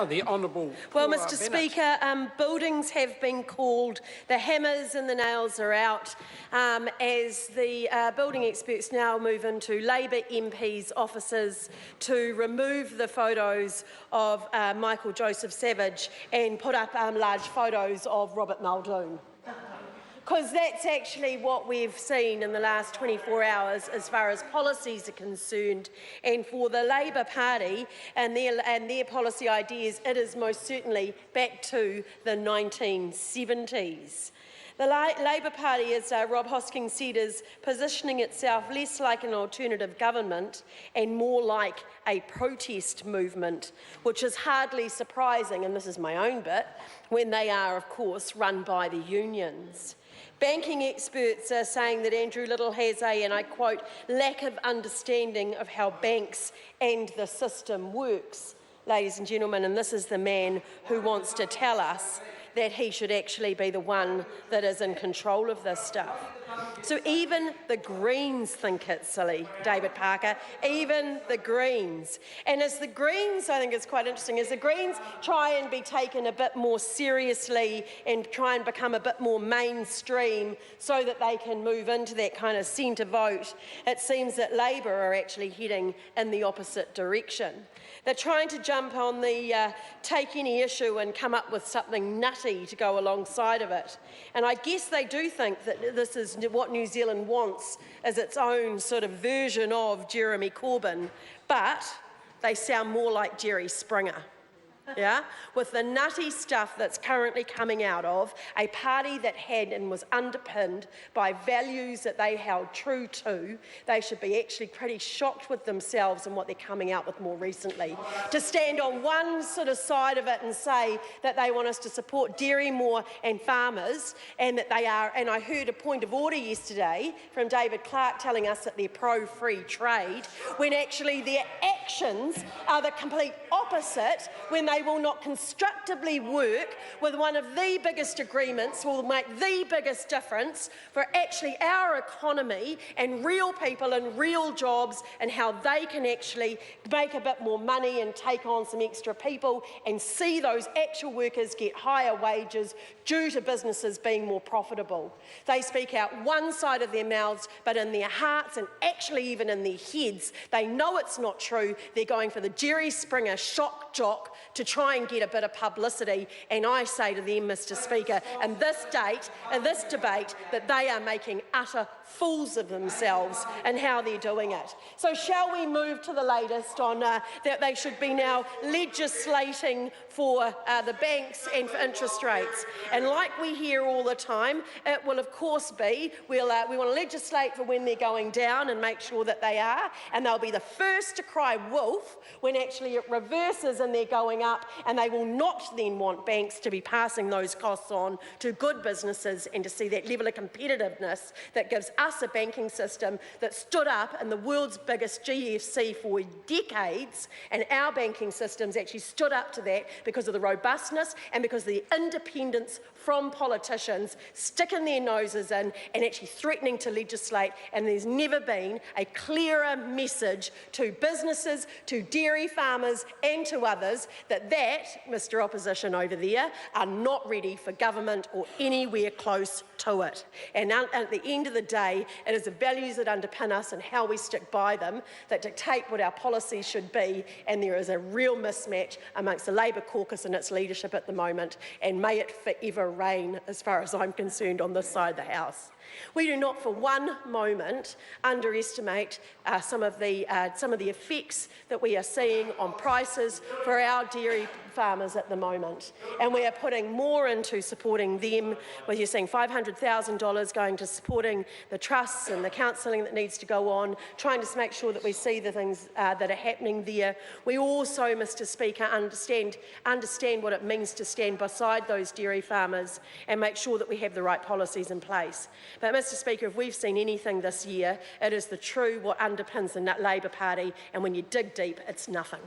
The Honourable. Well, Mr Speaker, buildings have been called, the hammers and the nails are out, as the building experts now move into Labor MPs' offices to remove the photos of Michael Joseph Savage and put up large photos of Robert Muldoon. Because that's actually what we've seen in the last 24 hours as far as policies are concerned. And for the Labor Party and their policy ideas, it is most certainly back to the 1970s. The Labor Party, as Rob Hosking said, is positioning itself less like an alternative government and more like a protest movement, which is hardly surprising, and this is my own bit, when they are, of course, run by the unions. Banking experts are saying that Andrew Little has a, and I quote, lack of understanding of how banks and the system works. Ladies and gentlemen, and this is the man who wants to tell us that he should actually be the one that is in control of this stuff. So even the Greens think it's silly, David Parker, even the Greens. And as the Greens, I think it's quite interesting, as the Greens try and be taken a bit more seriously and try and become a bit more mainstream so that they can move into that kind of centre vote, it seems that Labor are actually heading in the opposite direction. They're trying to jump on the take any issue and come up with something nutty to go alongside of it. And I guess they do think that this is what New Zealand wants as its own sort of version of Jeremy Corbyn, but they sound more like Jerry Springer. Yeah, with the nutty stuff that's currently coming out of a party that had and was underpinned by values that they held true to, they should be actually pretty shocked with themselves and what they're coming out with more recently. To stand on one sort of side of it and say that they want us to support dairy more and farmers, and that they are, and I heard a point of order yesterday from David Clark telling us that they're pro-free trade, when actually their actions are the complete opposite, when they will not constructively work with one of the biggest agreements, will make the biggest difference for actually our economy and real people and real jobs, and how they can actually make a bit more money and take on some extra people and see those actual workers get higher wages due to businesses being more profitable. They speak out one side of their mouths, but in their hearts and actually even in their heads, they know it's not true. They're going for the Jerry Springer shock jock to try and get a bit of publicity. And I say to them, Mr Speaker, in this debate, that they are making utter fools of themselves and how they're doing it. So shall we move to the latest on that they should be now legislating for the banks and for interest rates? And like we hear all the time, it will of course be, we want to legislate for when they're going down and make sure that they are, and they'll be the first to cry wolf when actually it reverses and they're going up, and they will not then want banks to be passing those costs on to good businesses and to see that level of competitiveness that gives us a banking system that stood up in the world's biggest GFC for decades, and our banking systems actually stood up to that because of the robustness and because of the independence from politicians sticking their noses in and actually threatening to legislate. And there's never been a clearer message to businesses, to dairy farmers and to others that Mr Opposition over there, are not ready for government or anywhere close to it. And at the end of the day, it is the values that underpin us and how we stick by them that dictate what our policies should be, and there is a real mismatch amongst the Labor caucus and its leadership at the moment, and may it forever reign, as far as I'm concerned, on this side of the House. We do not for one moment underestimate some of the effects that we are seeing on prices for our dairy farmers at the moment. And we are putting more into supporting them, where you're seeing $500,000 going to supporting the trusts and the counselling that needs to go on, trying to make sure that we see the things that are happening there. We also, Mr Speaker, understand what it means to stand beside those dairy farmers and make sure that we have the right policies in place. But Mr Speaker, if we've seen anything this year, it is the true what underpins the Labor Party, and when you dig deep, it's nothing.